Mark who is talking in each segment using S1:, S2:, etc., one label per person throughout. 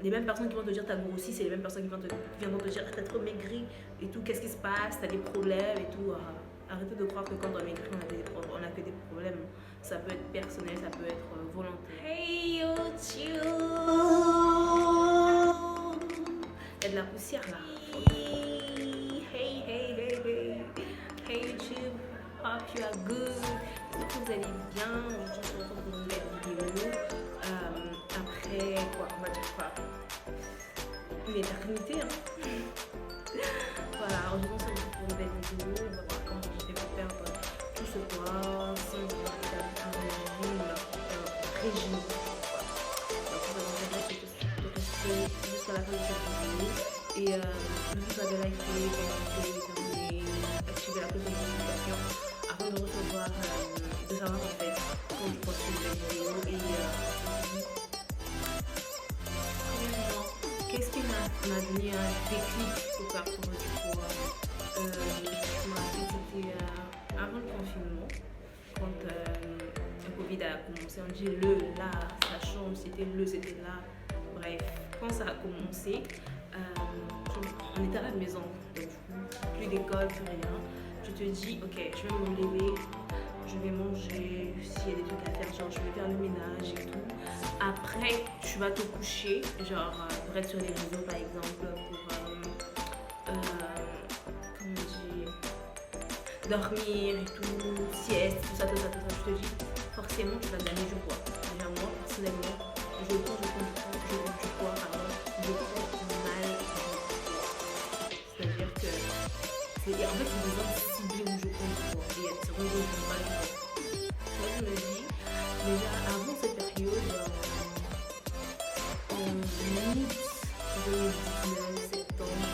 S1: Les mêmes personnes qui vont te dire t'as grossi, c'est les mêmes personnes qui viendront te dire t'as trop maigri et tout, qu'est-ce qui se passe, t'as des problèmes et tout. Arrêtez de croire que quand on maigrit, on a que des problèmes. Ça peut être personnel, ça peut être volontaire. Hey YouTube! Il y a de la poussière là. Hey, hey, hey, hey. Hey YouTube, hope you are good. J'espère que vous allez bien. Aujourd'hui, on se retrouve pour une nouvelle vidéo. Après quoi, on va dire quoi? Une éternité, hein. Voilà, aujourd'hui, on se retrouve pour une nouvelle vidéo. On va voir comment j'ai fait pour perdre tout ce poids sans faire un régime. Donc, on va vous remercier de rester jusqu'à la fin de cette vidéo. Et vous avez liké, commenté, terminé, activé la cloche de notification afin de recevoir, de savoir en fait quand je poste une nouvelle vidéo. Et premièrement, qu'est-ce qui m'a donné un déclic pour faire prendre du poids? C'était avant le confinement, quand le Covid a commencé, on dit là, ça change, c'était là. Bref, quand ça a commencé, on était à la maison, donc plus d'école, plus rien. Je te dis, ok, je vais me lever, je vais manger, s'il y a des trucs à faire, genre je vais faire le ménage et tout. Après, tu vas te coucher, genre pour être sur les réseaux par exemple, pour comment on dit, dormir et tout, sieste, tout ça. Je te dis, forcément tu vas gagner du poids. Déjà moi, personnellement, je prends du poids, je prends mal. C'est-à-dire que en fait, c'est des zones ciblées où je prends du poids. Et il y a des zones où je prends pas du poids. Moi, je me dis, déjà avant cette période, en août 2019, septembre,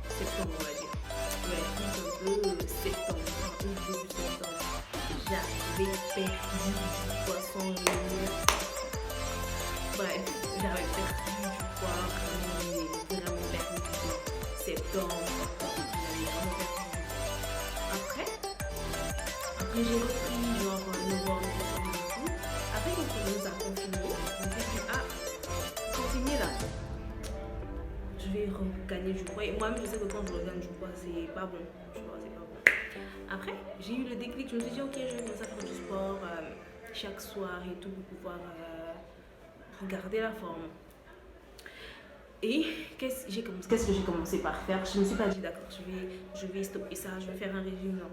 S1: septembre, on va dire. Ouais, un peu septembre, début septembre. J'avais perdu du poids sans réunion. Bref, j'avais perdu du poids, vraiment perdu du poids. Septembre, j'avais vraiment perdu du poids. Après j'ai repris genre novembre, décembre et tout. Après quand on nous a confinés, on s'est dit continuer là. Je vais regagner du poids. Et moi-même, je sais que quand je regagne du poids, c'est pas bon. Tu vois, c'est pas bon. Après, j'ai eu le déclic. Je me suis dit, ok, je vais commencer à faire du sport chaque soir et tout pour pouvoir garder la forme. Et qu'est-ce que j'ai commencé par faire? Je ne me suis pas dit, d'accord, je vais stopper ça, je vais faire un régime. Non.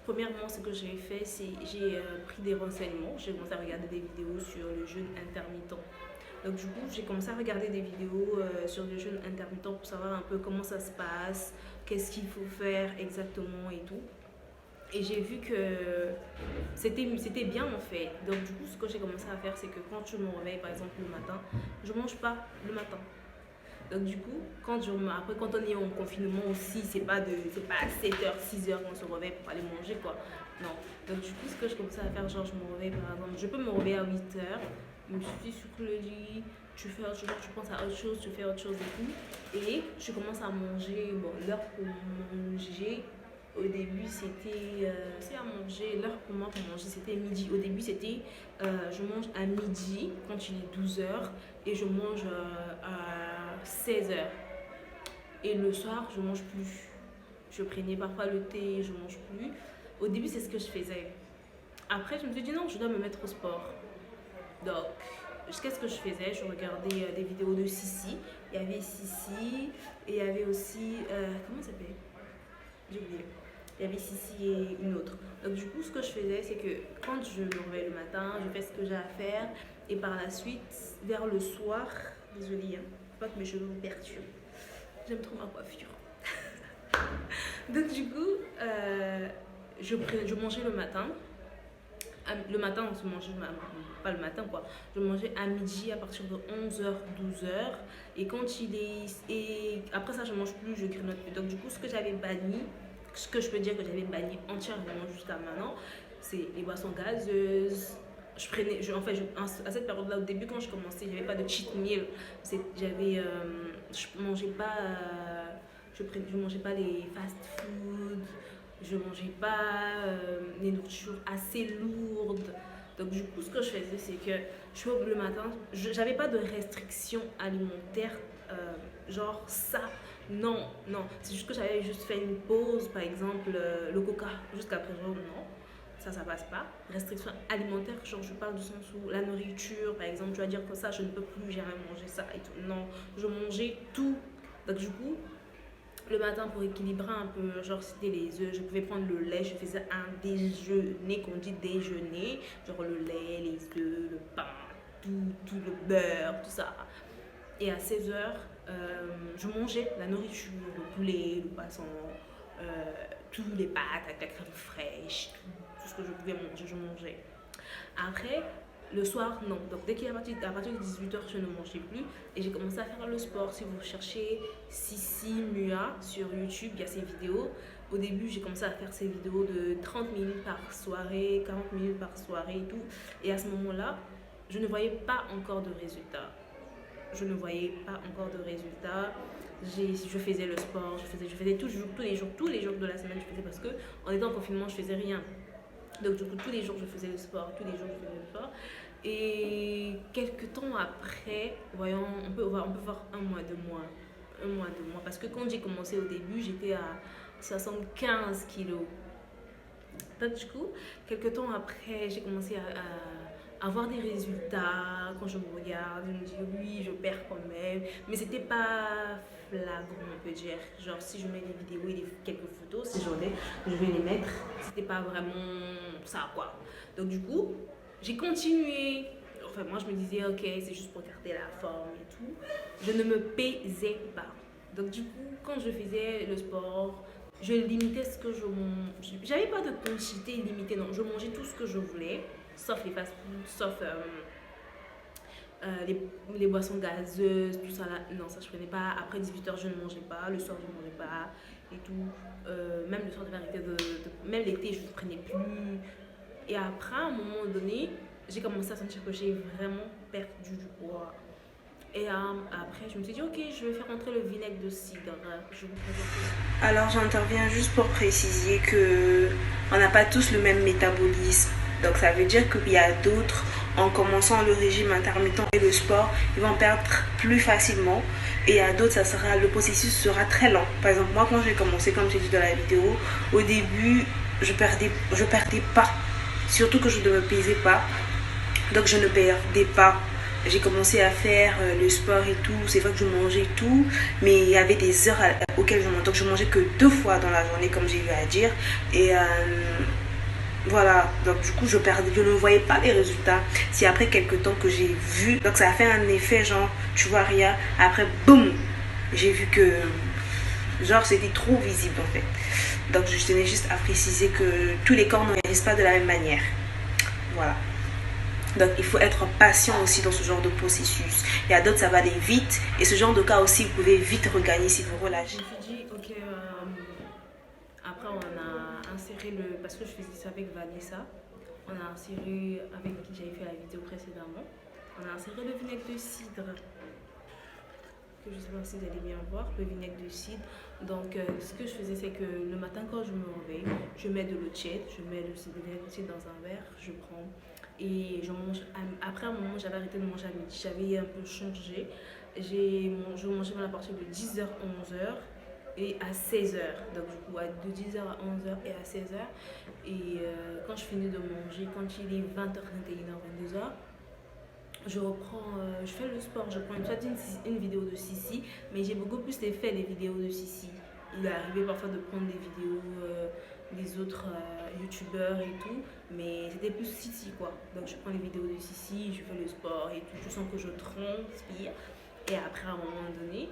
S1: Premièrement, ce que j'ai fait, c'est j'ai pris des renseignements. J'ai commencé à regarder des vidéos sur le jeûne intermittent. Donc du coup, j'ai commencé à regarder des vidéos sur le jeûne intermittent pour savoir un peu comment ça se passe, qu'est-ce qu'il faut faire exactement et tout. Et j'ai vu que c'était bien en fait. Donc du coup, ce que j'ai commencé à faire, c'est que quand je me réveille, par exemple le matin, je mange pas le matin. Donc du coup, après quand on est en confinement aussi, c'est pas à 7h, 6h qu'on se réveille pour aller manger quoi. Non. Donc du coup, ce que je commençais à faire, genre je me réveille par exemple, je peux me réveiller à 8h, je me suis sur le lit, tu penses à autre chose, tu fais autre chose et tout. Et tu commences à manger, bon, l'heure pour manger, au début c'était, l'heure pour moi pour manger c'était midi. Au début c'était, je mange à midi quand il est 12h et je mange à 16h. Et le soir je mange plus. Je prenais parfois le thé, je mange plus. Au début c'est ce que je faisais. Après je me suis dit non, je dois me mettre au sport. Donc qu'est-ce que je faisais? Je regardais des vidéos de Sissi. Il y avait Sissi et il y avait aussi, comment ça s'appelle? J'ai oublié. Il y avait Sissi et une autre. Donc du coup, ce que je faisais, c'est que quand je me réveille le matin, je fais ce que j'ai à faire. Et par la suite, vers le soir, désolée, hein, faut pas que mes cheveux vous perturbent. J'aime trop ma coiffure. Donc du coup, je mangeais le matin. Le matin, on se mangeait, pas le matin quoi. Je mangeais à midi à partir de 11h, 12h. Et quand et après ça, je mange plus, je grignote plus. Donc du coup, ce que je peux dire que j'avais banni entièrement jusqu'à maintenant, c'est les boissons gazeuses. À cette période-là, au début, quand je commençais, il n'y avait pas de cheat meal. Je mangeais pas, je mangeais pas les fast food. Je mangeais pas les nourritures assez lourdes. Donc du coup, ce que je faisais, c'est que le matin, j'avais pas de restrictions alimentaires, genre ça. Non, non. C'est juste que j'avais juste fait une pause, par exemple, le coca, jusqu'à présent, non. Ça passe pas. Restriction alimentaire, genre je parle du sens où la nourriture, par exemple, tu vas dire que ça, je ne peux plus jamais manger ça et tout. Non, je mangeais tout. Donc du coup, le matin pour équilibrer un peu, genre c'était les œufs, je pouvais prendre le lait, je faisais un déjeuner, qu'on dit déjeuner, genre le lait, les œufs, le pain, tout le beurre, tout ça. Et à 16 heures, je mangeais la nourriture, le poulet, le poisson, euh, tous les pâtes avec la crème fraîche, tout ce que je pouvais manger, je mangeais. Après, le soir, non. Donc, dès qu'il est à partir de 18 heures, je ne mangeais plus. Et j'ai commencé à faire le sport. Si vous cherchez Sissi Mua sur YouTube, il y a ses vidéos. Au début, j'ai commencé à faire ces vidéos de 30 minutes par soirée, 40 minutes par soirée et tout. Et à ce moment-là, je ne voyais pas encore de résultats. Je ne voyais pas encore de résultats. Je faisais le sport, je faisais tous les jours de la semaine, je faisais parce que en étant en confinement, je faisais rien. Donc du coup, tous les jours, je faisais le sport, tous les jours, je faisais le sport. Et quelques temps après, voyons, on peut voir un mois, 2 mois. Un mois, 2 mois. Parce que quand j'ai commencé au début, j'étais à 75 kilos. Donc du coup, quelques temps après, j'ai commencé à avoir des résultats. Quand je me regarde, je me dis oui, je perds quand même. Mais c'était pas flagrant, on peut dire. Genre, si je mets des vidéos et quelques photos, si j'en ai, je vais les mettre. C'était pas vraiment ça, quoi. Donc, du coup, j'ai continué. Enfin, moi, je me disais, ok, c'est juste pour garder la forme et tout. Je ne me pesais pas. Donc, du coup, quand je faisais le sport, je limitais ce que je mangeais. J'avais pas de quantité limitée, non. Je mangeais tout ce que je voulais, sauf les fast-food, sauf les boissons gazeuses, tout ça là. Non, ça je prenais pas. Après 18 heures, je ne mangeais pas. Le soir, je ne mangeais pas. Et tout. Même le soir, de arrêté même l'été, je ne prenais plus. Et après, à un moment donné, j'ai commencé à sentir que j'ai vraiment perdu du poids. Et après, je me suis dit, ok, je vais faire entrer le vinaigre de cidre. Je vous présente. Alors, j'interviens juste pour préciser que on n'a pas tous le même métabolisme. Donc, ça veut dire qu'il y a d'autres, en commençant le régime intermittent et le sport, ils vont perdre plus facilement. Et il y a d'autres, le processus sera très lent. Par exemple, moi, quand j'ai commencé, comme j'ai dit dans la vidéo, au début, je perdais pas. Surtout que je ne me pesais pas. Donc, je ne perdais pas. J'ai commencé à faire le sport et tout. C'est vrai que je mangeais tout, mais il y avait des heures auxquelles je mangeais. Donc je mangeais que 2 fois dans la journée, comme j'ai eu à dire. Et voilà. Donc du coup, je ne voyais pas les résultats. C'est après quelques temps que j'ai vu. Donc ça a fait un effet genre, tu vois rien. Après, boum, j'ai vu que genre c'était trop visible en fait. Donc je tenais juste à préciser que tous les corps ne réagissent pas de la même manière. Voilà. Donc il faut être patient aussi dans ce genre de processus. Il y a d'autres, ça va aller vite. Et ce genre de cas aussi, vous pouvez vite regagner si vous relâchez. Je me suis dit, ok, après on a inséré parce que je faisais ça avec Vanessa, on a inséré, avec qui j'avais fait la vidéo précédemment, on a inséré le vinaigre de cidre. Que je ne sais pas si vous allez bien voir, le vinaigre de cidre. Donc ce que je faisais, c'est que le matin quand je me réveille, je mets de l'eau tiède, je mets le vinaigre de cidre dans un verre, je prends. Et je mange. Après un moment, j'avais arrêté de manger à midi. J'avais un peu changé. Je mangeais à partir de 10h, 11h et à 16h. Donc du coup, de 10h à 11h et à 16h. Et quand je finis de manger, quand il est 20h, 21h, 22h, je reprends, je fais le sport. Je prends une vidéo de Sissi, mais j'ai beaucoup plus fait les vidéos de Sissi. Il est arrivé parfois de prendre des vidéos des autres youtubeurs et tout, mais c'était plus Sissi quoi. Donc je prends les vidéos de Sissi, je fais le sport et tout, je sens que je transpire. Et après à un moment donné,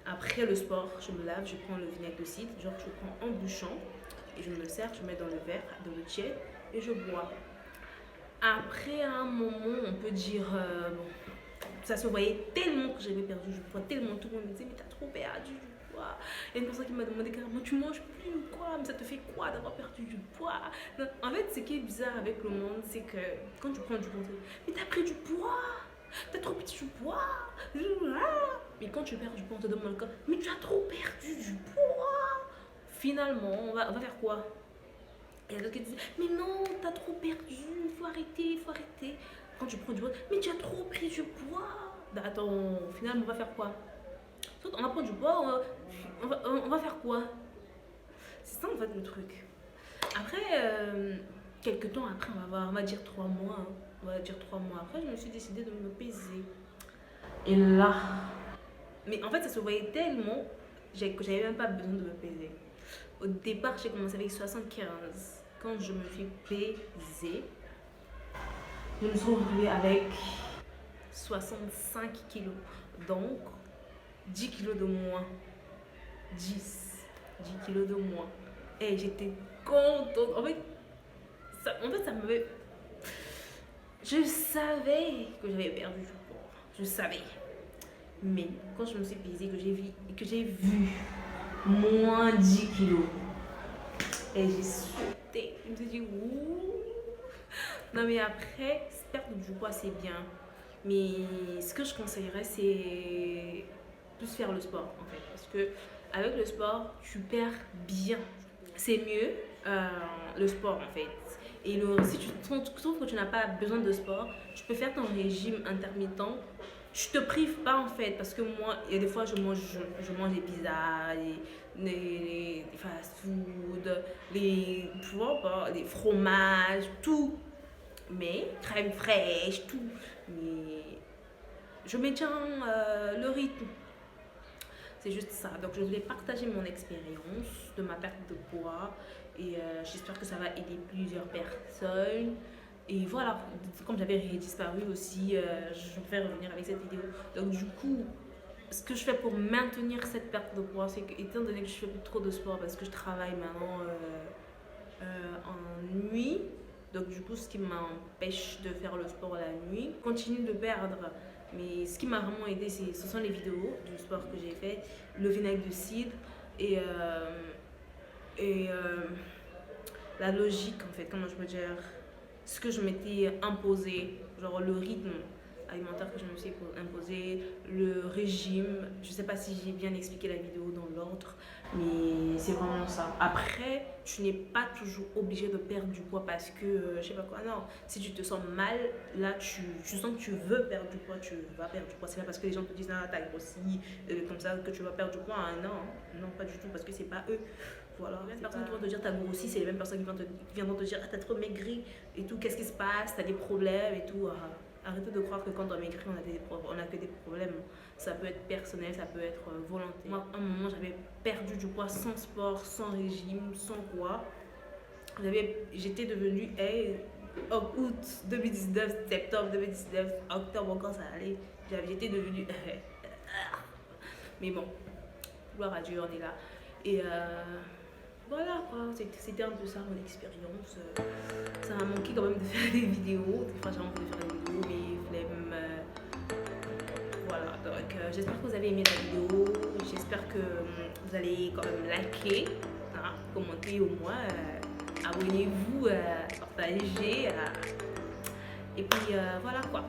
S1: après le sport, je me lave, je prends le vinaigre de cidre, genre je prends en bouchon et je me le sers, je mets dans le verre, dans le tiède et je bois. Après un moment, on peut dire, ça se voyait tellement que j'avais perdu du poids, tellement tout le monde me disait mais t'as trop perdu du poids. Il y a une personne qui m'a demandé carrément tu manges plus ou quoi, mais ça te fait quoi d'avoir perdu du poids. Non, en fait, ce qui est bizarre avec le monde, c'est que quand tu prends du poids, mais t'as pris du poids, t'as trop pris du poids. Mais quand tu perds du poids, on te demande encore mais tu as trop perdu du poids. Finalement, on va faire quoi? Et il y a d'autres qui disent, mais non, t'as trop perdu, faut arrêter, faut arrêter. Quand tu prends du poids, mais tu as trop pris du poids. Bah attends, finalement, on va faire quoi? Soit on va prendre du poids, on va faire quoi? C'est ça en fait le truc. Après, quelques temps après, on va dire 3 mois. Hein. On va dire 3 mois après, je me suis décidée de me peser. Et là, mais en fait, ça se voyait tellement que j'avais même pas besoin de me peser. Au départ, j'ai commencé avec 75. Quand je me suis pesée, je me suis retrouvée avec 65 kilos. Donc, 10 kilos de moins. 10 kilos de moins. Et j'étais contente. En fait, ça m'avait. Je savais que j'avais perdu du poids. Je savais. Mais quand je me suis pesée, que j'ai vu moins 10 kilos, et j'ai sauté. Je me suis dit, ouh. Non, mais après, perdre du poids, c'est bien. Mais ce que je conseillerais, c'est plus faire le sport, en fait. Parce que avec le sport, tu perds bien. C'est mieux le sport, en fait. Et si tu trouves que tu n'as pas besoin de sport, tu peux faire ton régime intermittent. Je te prive pas en fait, parce que moi, il y a des fois, je mange des pizzas, les fast-food, tu vois pas, les fromages, tout. Mais, crème fraîche, tout. Mais, je maintiens le rythme. C'est juste ça. Donc, je voulais partager mon expérience de ma perte de poids. Et j'espère que ça va aider plusieurs personnes. Et voilà, comme j'avais disparu aussi, je vais revenir avec cette vidéo. Donc du coup, ce que je fais pour maintenir cette perte de poids, c'est que, étant donné que je fais plus trop de sport parce que je travaille maintenant en nuit, donc du coup, ce qui m'empêche de faire le sport la nuit, continue de perdre. Mais ce qui m'a vraiment aidé, ce sont les vidéos du sport que j'ai fait, le vinaigre de cidre et la logique en fait, comment je peux dire, ce que je m'étais imposé, genre le rythme alimentaire que je me suis imposé, le régime. Je sais pas si j'ai bien expliqué la vidéo dans l'ordre, mais c'est vraiment ça. Après, tu n'es pas toujours obligé de perdre du poids parce que, je sais pas quoi, non. Si tu te sens mal, là, tu sens que tu veux perdre du poids, tu vas perdre du poids. C'est pas parce que les gens te disent, ah, t'as grossi, comme ça, que tu vas perdre du poids. Hein. Non, non, pas du tout, parce que c'est pas eux. Voilà. Les mêmes personnes qui vont te dire t'as grossi, c'est les mêmes personnes qui viendront te dire ah, t'as trop maigri et tout, qu'est-ce qui se passe, t'as des problèmes et tout. Arrêtez de croire que quand on maigrit, on a que des problèmes. Ça peut être personnel, ça peut être volontaire. Moi, à un moment, j'avais perdu du poids sans sport, sans régime, sans quoi. J'étais devenue, août 2019, septembre 2019, octobre quand ça allait, j'étais devenue. Mais bon, gloire à Dieu, on est là. Et voilà quoi, c'était un peu ça mon expérience. Ça m'a manqué quand même de faire des vidéos. Des fois j'ai envie de faire des vidéos, mais flemme. Voilà, donc j'espère que vous avez aimé la vidéo. J'espère que vous allez quand même liker, hein, commenter au moins. Abonnez-vous, partagez. Et puis voilà quoi.